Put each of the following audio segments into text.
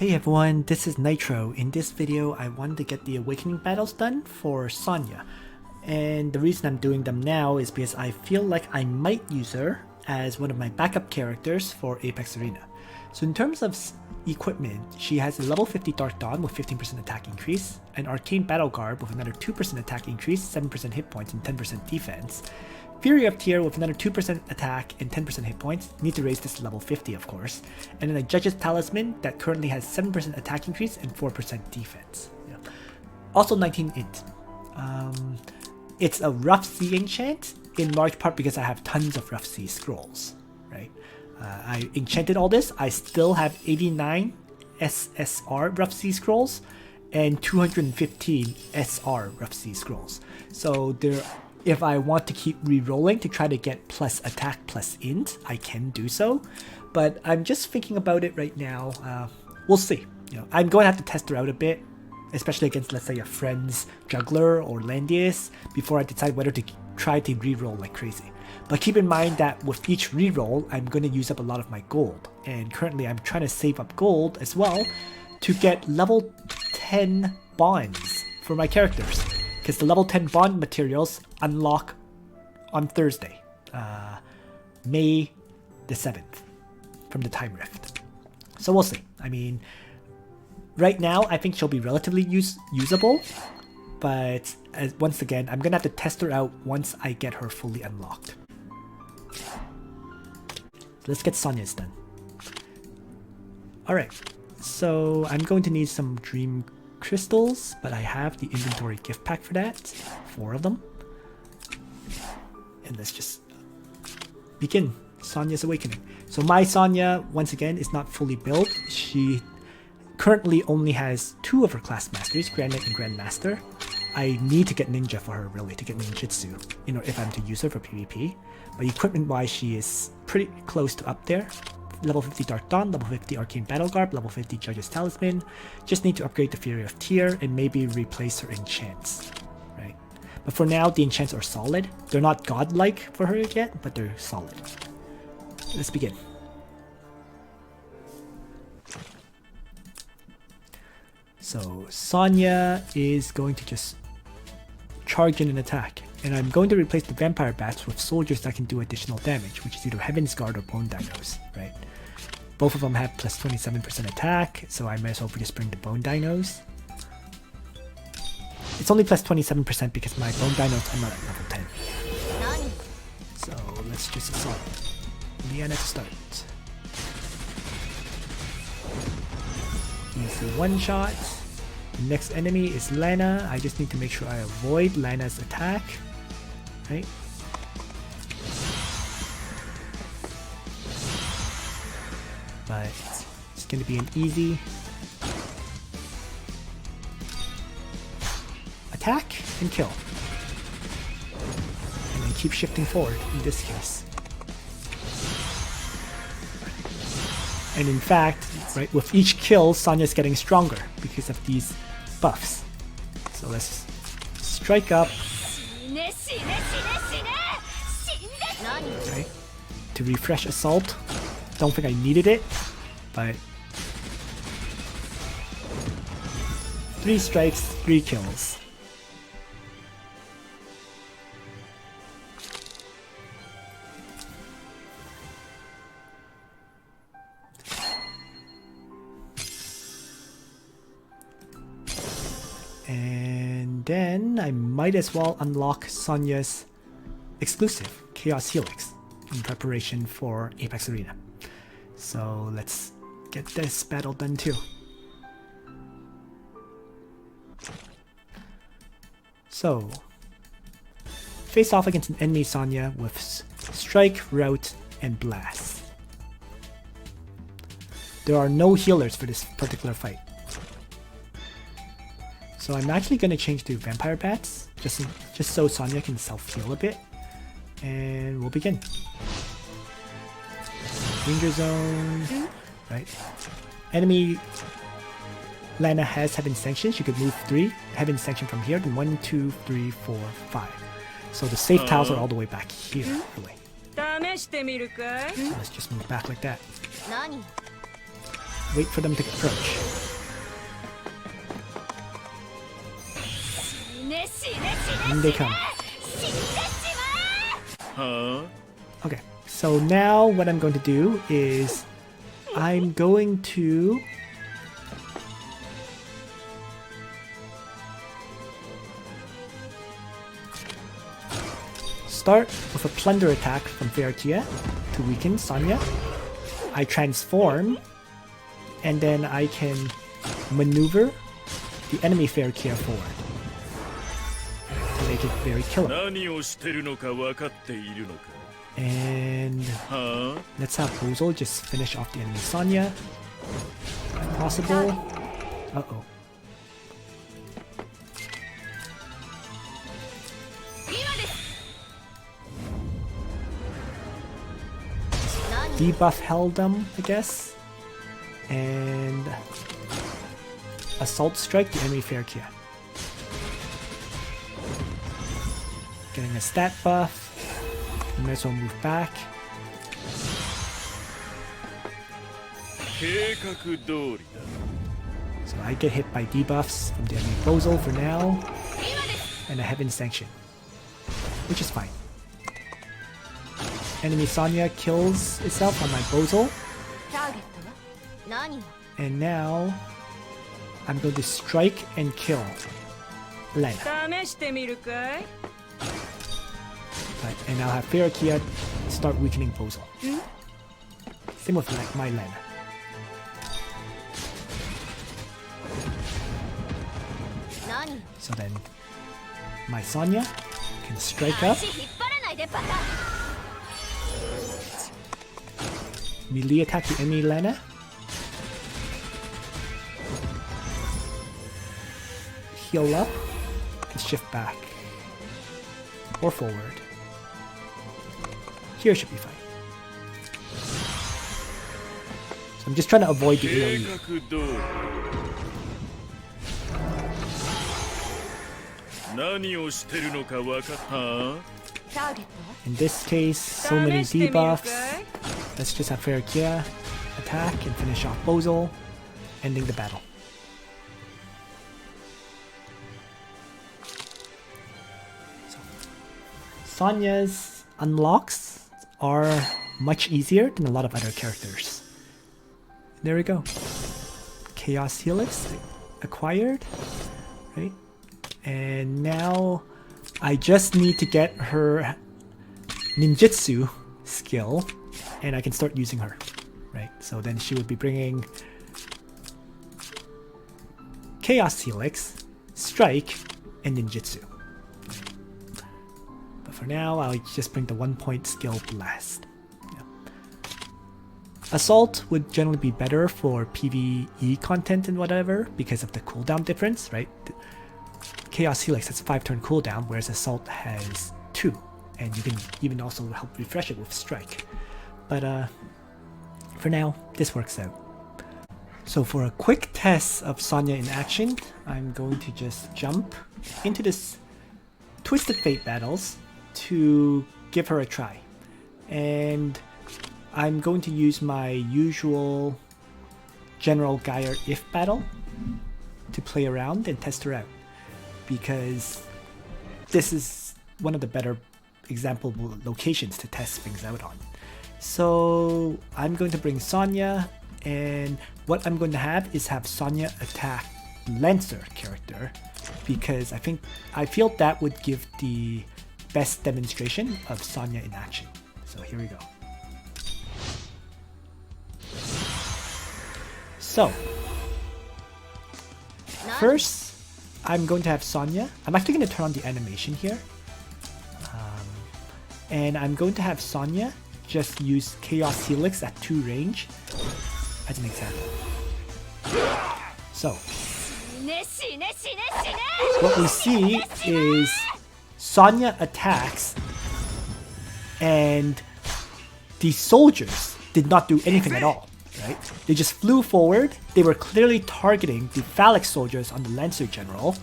Hey everyone, this is Nitro. In this video, I wanted to get the Awakening battles done for Sonya. And the reason I'm doing them now is because I feel like I might use her as one of my backup characters for Apex Arena. So in terms of equipment, she has a level 50 Dark Dawn with 15% attack increase, an Arcane Battle Garb with another 2% attack increase, 7% hit points, and 10% defense. Fury of Tier with another 2% attack and 10% hit points, need to raise this to level 50 of course, and then a Judge's Talisman that currently has 7% attack increase and 4% defense. Yeah. Also 19 int. It's a Rough Sea enchant, in large part because I have tons of Rough Sea scrolls, right? I enchanted all this, I still have 89 SSR Rough Sea scrolls and 215 SR Rough Sea scrolls. So if I want to keep re-rolling to try to get plus attack plus int, I can do so. But I'm just thinking about it right now. We'll see. I'm going to have to test her out a bit, especially against, let's say, a friend's juggler or Landius, before I decide whether to try to re-roll like crazy. But keep in mind that with each re-roll, I'm going to use up a lot of my gold. And currently I'm trying to save up gold as well to get level 10 bonds for my characters. Because the level 10 bond materials unlock on Thursday, May the 7th, from the Time Rift. So we'll see. I mean, right now I think she'll be relatively usable, but once again, I'm gonna have to test her out once I get her fully unlocked. Let's get Sonya's done. Alright, so I'm going to need some Dream Crystals, but I have the inventory gift pack for that, 4 of them. And let's just begin Sonya's Awakening. So my Sonya, once again, is not fully built. She currently only has 2 of her class masters, Grand Knight and Grand Master. I need to get Ninja for her, really, to get Ninjutsu, if I'm to use her for PvP. But equipment-wise, she is pretty close to up there. Level 50 Dark Dawn, level 50 Arcane Battle Garb, level 50 Judge's Talisman. Just need to upgrade the Fury of Tier and maybe replace her enchants, right? But for now, the enchants are solid. They're not godlike for her yet, but they're solid. Let's begin. So Sonya is going to just charge in an attack. And I'm going to replace the Vampire Bats with soldiers that can do additional damage, which is either Heaven's Guard or Bone Dinos, right? Both of them have plus 27% attack, so I might as well just bring the Bone Dinos. It's only plus 27% because my Bone Dinos are not at level 10. So let's just assault Liana to start. Easy one shot. The next enemy is Lana. I just need to make sure I avoid Lana's attack. Right? But it's going to be an easy attack and kill. And then keep shifting forward in this case. And in fact, right, with each kill, Sonya's getting stronger because of these buffs. So let's strike up. Right, to refresh Assault. Don't think I needed it, but 3 strikes, 3 kills. And then I might as well unlock Sonya's exclusive Chaos Helix in preparation for Apex Arena. So let's get this battle done too. So face off against an enemy Sonya with Strike, Rout, and Blast. There are no healers for this particular fight. So I'm actually going to change to Vampire Bats, just so Sonya can self-heal a bit. And we'll begin. Danger Zone. Right. Enemy Lana has Heaven Sanction. She could move 3 Heaven Sanction from here. Then 1, 2, 3, 4, 5. So the safe tiles are all the way back here. Really. Let's just move back like that. Wait for them to approach. In they come. Huh? Okay, so now what I'm going to do is I'm going to start with a plunder attack from Fairkia to weaken Sonya. I transform, and then I can maneuver the enemy Fairkia forward to make it very killable. 何をしてるのか分かっているのか And Huh? let's have Bozo just finish off the enemy Sonya. If possible. Uh-oh. Debuff held them, I guess. And Assault Strike the enemy Fairkia. Getting a stat buff. Might as well move back. 計画通りだ So I get hit by debuffs from the enemy Bozo for now. And a Heaven Sanction. Which is fine. Enemy Sonya kills itself on my Bozo. And now I'm going to strike and kill Lena. Right, and I'll have Fairkia start weakening Bozo. Same with my Lena. So then my Sonya can strike up. Melee attack the enemy Lena. Heal up and shift back. Or forward. Here should be fine. So I'm just trying to avoid the 計 AoE. 画通り何をしてるのか分かった In this case, so many debuffs. Let's just have Fairkia attack and finish off Bozo, ending the battle. So, Sonya's unlocks are much easier than a lot of other characters. There we go. Chaos Helix acquired, right? And now I just need to get her ninjutsu skill and I can start using her, right? So then she would be bringing Chaos Helix, Strike, and Ninjutsu. But for now, I'll just bring the 1-point skill Blast. Yeah. Assault would generally be better for PvE content and whatever because of the cooldown difference, right? Chaos Helix has 5-turn cooldown, whereas Assault has 2. And you can even also help refresh it with Strike. But for now, this works out. So for a quick test of Sonya in action, I'm going to just jump into this Twisted Fate battles to give her a try. And I'm going to use my usual General Geyer if battle to play around and test her out. Because this is one of the better example locations to test things out on. So I'm going to bring Sonya, and what I'm going to have is have Sonya attack Lancer character, because I feel that would give the best demonstration of Sonya in action. So here we go. So first I'm going to have Sonya. I'm actually going to turn on the animation here. And I'm going to have Sonya just use Chaos Helix at 2 range as an example. So what we see is Sonya attacks and the soldiers did not do anything at all, right? They just flew forward. They were clearly targeting the phallic soldiers on the Lancer General,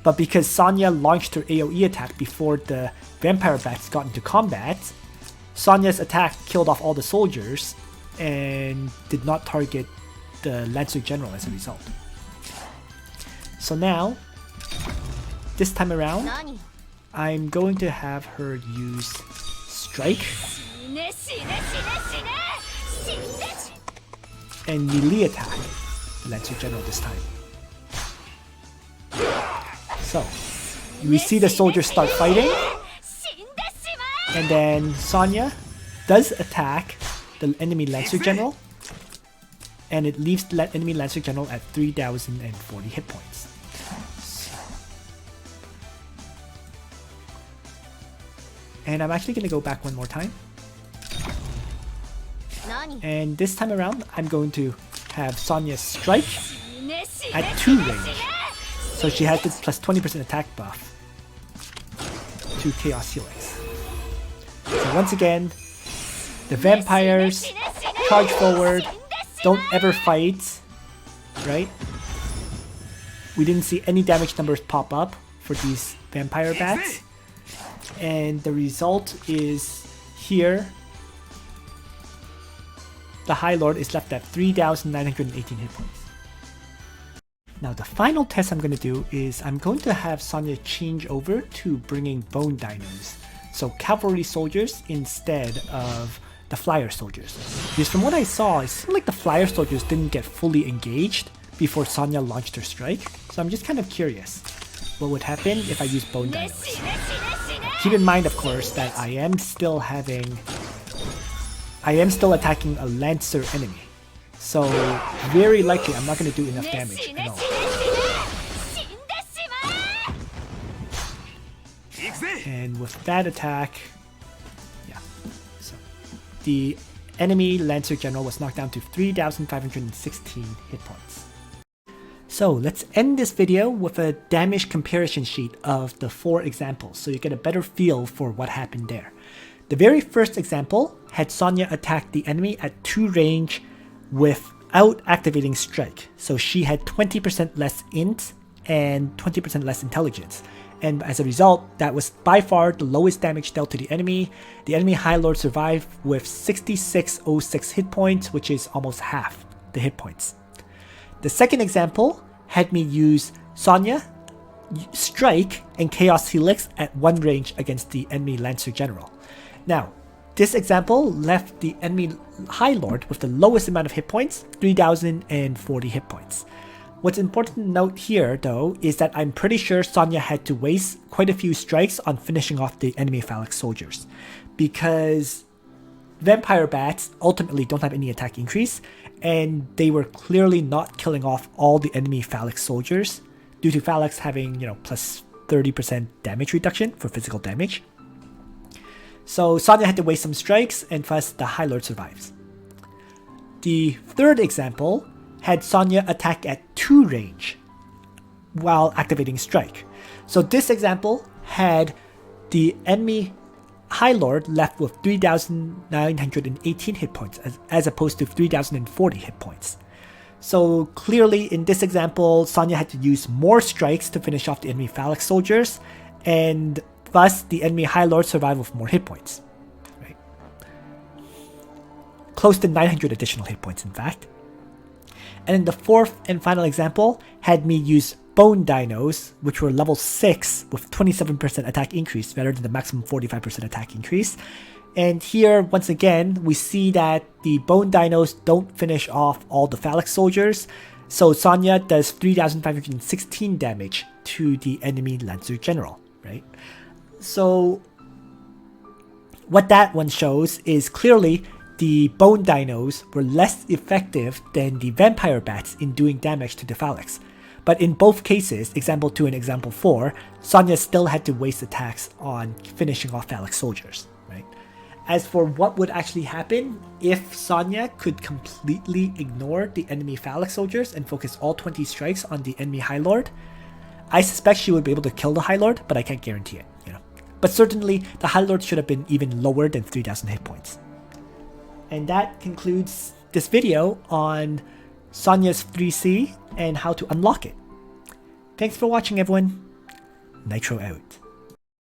but because Sonya launched her AoE attack before the Vampire Bats got into combat, Sonya's attack killed off all the soldiers and did not target the Lancer General as a result. So now, this time around, I'm going to have her use Strike and melee attack the Lancer General this time. So, we see the soldiers start fighting, and then Sonya does attack the enemy Lancer General, and it leaves the enemy Lancer General at 3,040 hit points. And I'm actually going to go back one more time. And this time around, I'm going to have Sonya strike at 2 range. So she has this plus 20% attack buff to Chaos Helix. So once again, the vampires charge forward, don't ever fight, right? We didn't see any damage numbers pop up for these vampire bats. And the result is here, the High Lord is left at 3,918 hit points. Now the final test I'm going to do is I'm going to have Sonya change over to bringing bone dinos. So cavalry soldiers instead of the flyer soldiers. Because from what I saw, it seemed like the flyer soldiers didn't get fully engaged before Sonya launched her strike. So I'm just kind of curious what would happen if I use bone dinos. Keep in mind, of course, that I am still attacking a Lancer enemy. So very likely I'm not going to do enough damage at all. And with that attack, yeah, so the enemy Lancer General was knocked down to 3,516 hit points. So let's end this video with a damage comparison sheet of the 4 examples so you get a better feel for what happened there. The very first example had Sonya attack the enemy at 2 range without activating Strike. So she had 20% less int and 20% less intelligence. And as a result, that was by far the lowest damage dealt to the enemy. The enemy High Lord survived with 6606 hit points, which is almost half the hit points. The second example had me use Sonya, Strike, and Chaos Helix at 1 range against the enemy Lancer General. Now, this example left the enemy High Lord with the lowest amount of hit points, 3,040 hit points. What's important to note here, though, is that I'm pretty sure Sonya had to waste quite a few strikes on finishing off the enemy phalanx soldiers, because vampire bats ultimately don't have any attack increase, and they were clearly not killing off all the enemy phalanx soldiers due to phalanx having, plus 30% damage reduction for physical damage. So Sonya had to waste some strikes, and thus the High Lord survives. The third example had Sonya attack at 2 range while activating Strike. So this example had the enemy High Lord left with 3,918 hit points as opposed to 3,040 hit points. So clearly in this example, Sonya had to use more strikes to finish off the enemy phalanx soldiers, and thus the enemy High Lord survived with more hit points. Right? Close to 900 additional hit points, in fact. And then the fourth and final example had me use bone dinos, which were level 6 with 27% attack increase rather than the maximum 45% attack increase. And here, once again, we see that the bone dinos don't finish off all the phalanx soldiers. So Sonya does 3,516 damage to the enemy Lancer General, right? So what that one shows is clearly the bone dinos were less effective than the vampire bats in doing damage to the phalanx. But in both cases, example 2 and example 4, Sonya still had to waste attacks on finishing off phalanx soldiers, right? As for what would actually happen if Sonya could completely ignore the enemy phalanx soldiers and focus all 20 strikes on the enemy High Lord, I suspect she would be able to kill the High Lord, but I can't guarantee it, But certainly, the High Lord should have been even lower than 3,000 hit points. And that concludes this video on Sonya's 3C and how to unlock it. Thanks for watching, everyone. Nitro out.